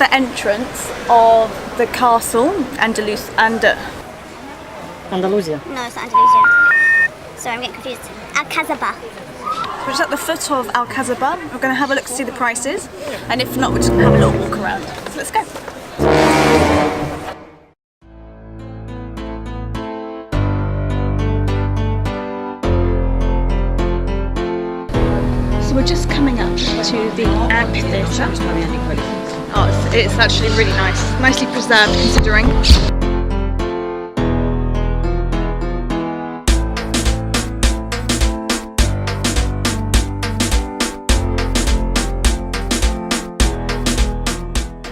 the entrance of the castle, Andalusia. No, it's not Andalusia. Sorry, I'm getting confused. Alcabaza. We're just at the foot of Alcabaza. We're going to have a look to see the prices, and if not, we're just going to have a little walk around. So let's go. So we're just coming up to the Amphitheatre. Oh, it's actually really nice. Nicely preserved, considering.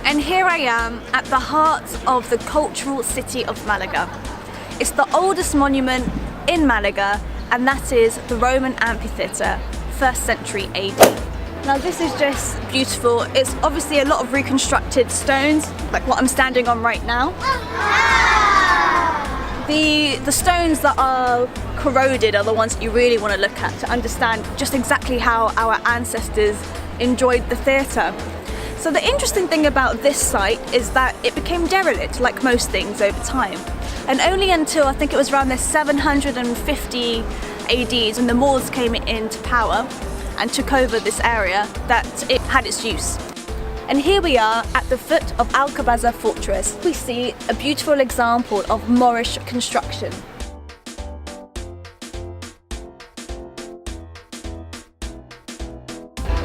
And here I am at the heart of the cultural city of Malaga. It's the oldest monument in Malaga, and that is the Roman Amphitheatre, 1st century AD. Now this is just beautiful. It's obviously a lot of reconstructed stones, like what I'm standing on right now. The stones that are corroded are the ones that you really want to look at to understand just exactly how our ancestors enjoyed the theatre. So the interesting thing about this site is that it became derelict, like most things, over time. And only until I think it was around the 750 ADs when the Moors came into power and took over this area that it had its use. And here we are at the foot of Alcabaza fortress. We see a beautiful example of Moorish construction.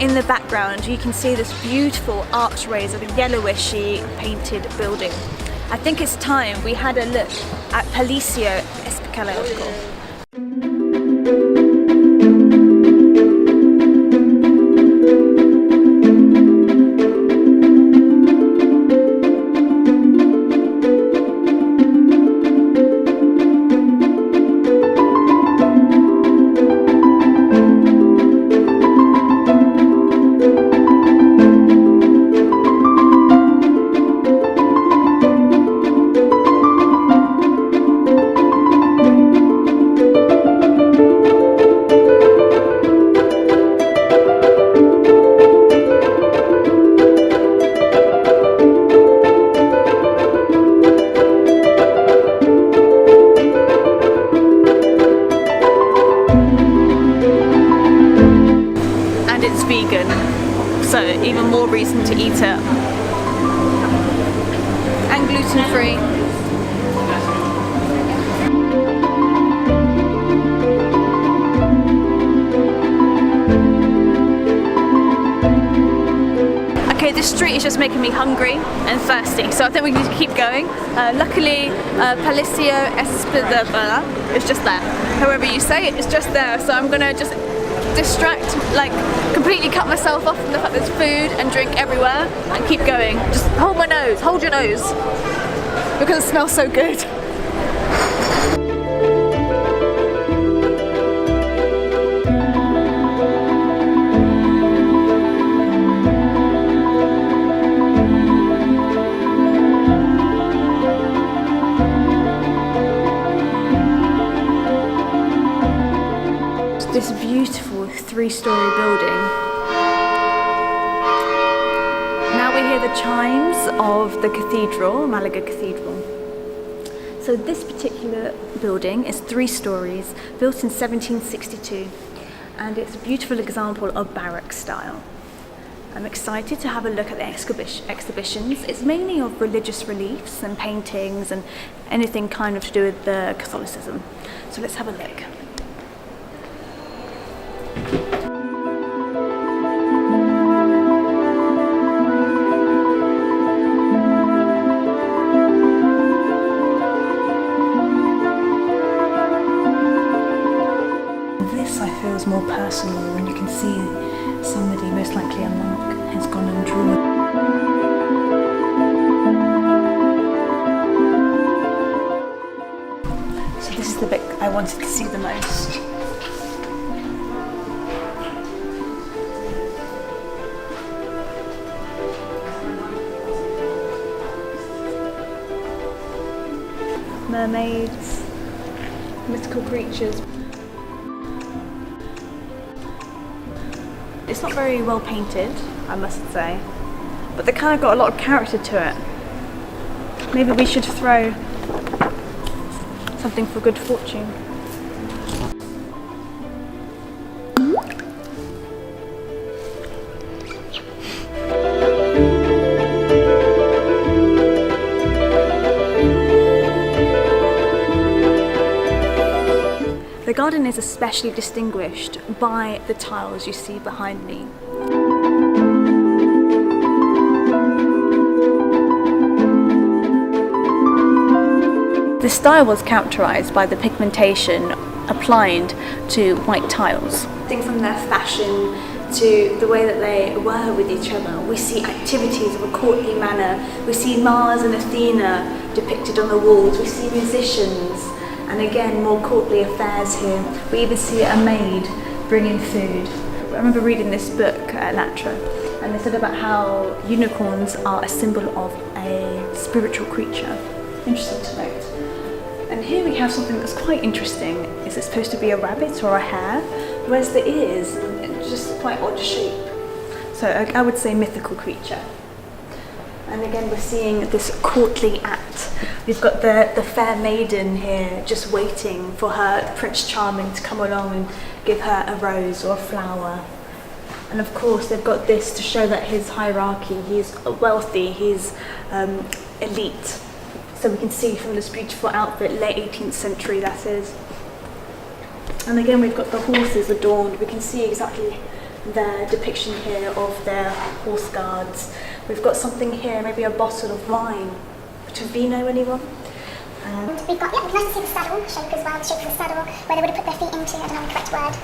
In the background you can see this beautiful archways of a yellowishy painted building. I think it's time we had a look at Palacio Espana. Vegan, so even more reason to eat it, and gluten free. Okay, this street is just making me hungry and thirsty, so I think we need to keep going. Luckily, Palacio Espana is just there. However you say it, it's just there, so I'm gonna just distract, like completely cut myself off from the fact there's food and drink everywhere and keep going. Just hold my nose, hold your nose, because it smells so good. This beautiful 3-storey building. Now we hear the chimes of the cathedral, Malaga Cathedral. So this particular building is 3 stories, built in 1762, and it's a beautiful example of Baroque style. I'm excited to have a look at the exhibitions. It's mainly of religious reliefs and paintings and anything kind of to do with the Catholicism. So let's have a look. This I feel is more personal when you can see somebody, most likely a monk, has gone and drawn. So this is the bit I wanted to see the most. Mermaids, mythical creatures. It's not very well painted, I must say. but they kind of got a lot of character to it. Maybe we should throw something for good fortune. The garden is especially distinguished by the tiles you see behind me. The style was characterised by the pigmentation applied to white tiles. Things from their fashion to the way that they were with each other. We see activities of a courtly manner. We see Mars and Athena depicted on the walls. We see musicians, and again more courtly affairs here. We even see a maid bringing food. I remember reading this book at Latra, and they said about how unicorns are a symbol of a spiritual creature. Interesting to note. And here we have something that's quite interesting. Is it supposed to be a rabbit or a hare? Whereas the ears, it's just quite odd shape. So I would say mythical creature. And again we're seeing this courtly act. We've got the fair maiden here just waiting for her Prince Charming to come along and give her a rose or a flower. And of course they've got this to show that his hierarchy, he's wealthy, he's elite. So we can see from this beautiful outfit, late 18th century that is. And again we've got the horses adorned. We can see exactly their depiction here of their horse guards. We've got something here, maybe a bottle of wine. To vino, anyone? We've got, yeah, nice to see the saddle shape as well, the shape of the saddle, where they would have put their feet into, I don't know the correct word.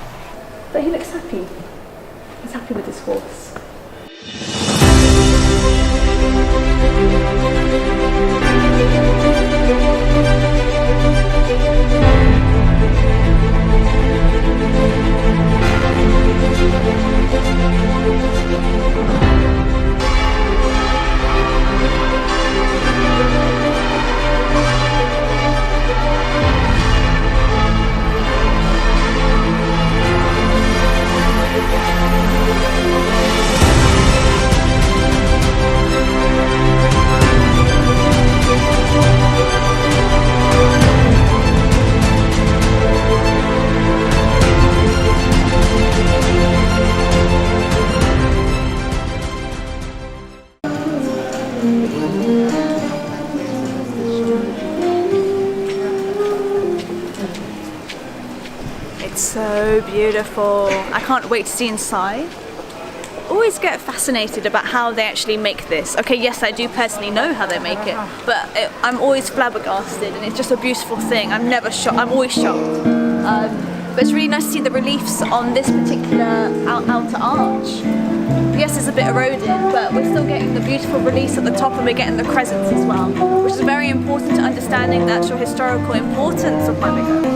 But he looks happy. He's happy with his horse. So beautiful. I can't wait to see inside. Always get fascinated about how they actually make this. Okay, yes, I do personally know how they make it, but I'm always flabbergasted, and it's just a beautiful thing. I'm never shocked. I'm always shocked. But it's really nice to see the reliefs on this particular outer arch. Yes, it's a bit eroded, but we're still getting the beautiful reliefs at the top, and we're getting the crescents as well, which is very important to understanding the actual historical importance of Malaga.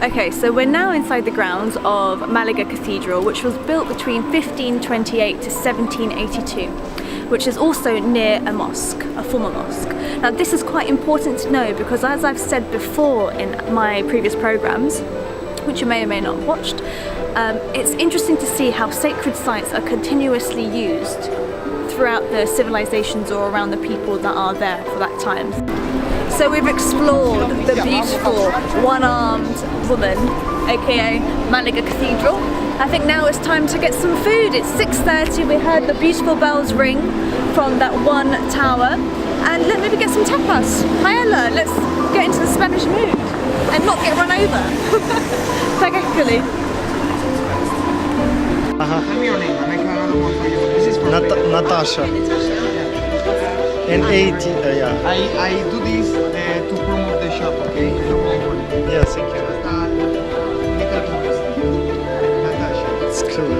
Okay, so we're now inside the grounds of Malaga Cathedral, which was built between 1528 to 1782, which is also near a mosque, a former mosque. Now this is quite important to know because, as I've said before in my previous programs, which you may or may not have watched, it's interesting to see how sacred sites are continuously used throughout the civilizations or around the people that are there for that time. So we've explored the beautiful one-armed woman, aka Malaga Cathedral. I think now it's time to get some food. It's 6:30, we heard the beautiful bells ring from that one tower, and let's maybe get some tapas. Paella, let's get into the Spanish mood and not get run over. Technically. Natasha. And 80, yeah. I do this to promote the shop, okay? Yes, thank you. Natasha. It's cool.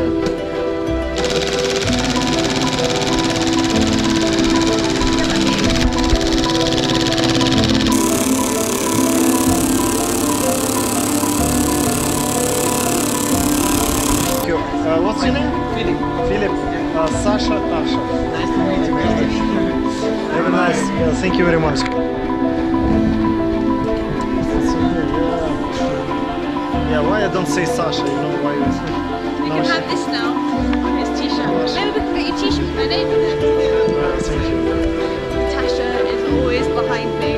What's your name? Philip. Philip. Sasha, Tasha. Nice to meet you. Very nice. Yeah, thank you very much. Yeah, why I don't say Sasha? You know why? You can have this now on his t-shirt. Maybe we can get your t-shirt with my name in it. Thank you. Tasha is always behind me.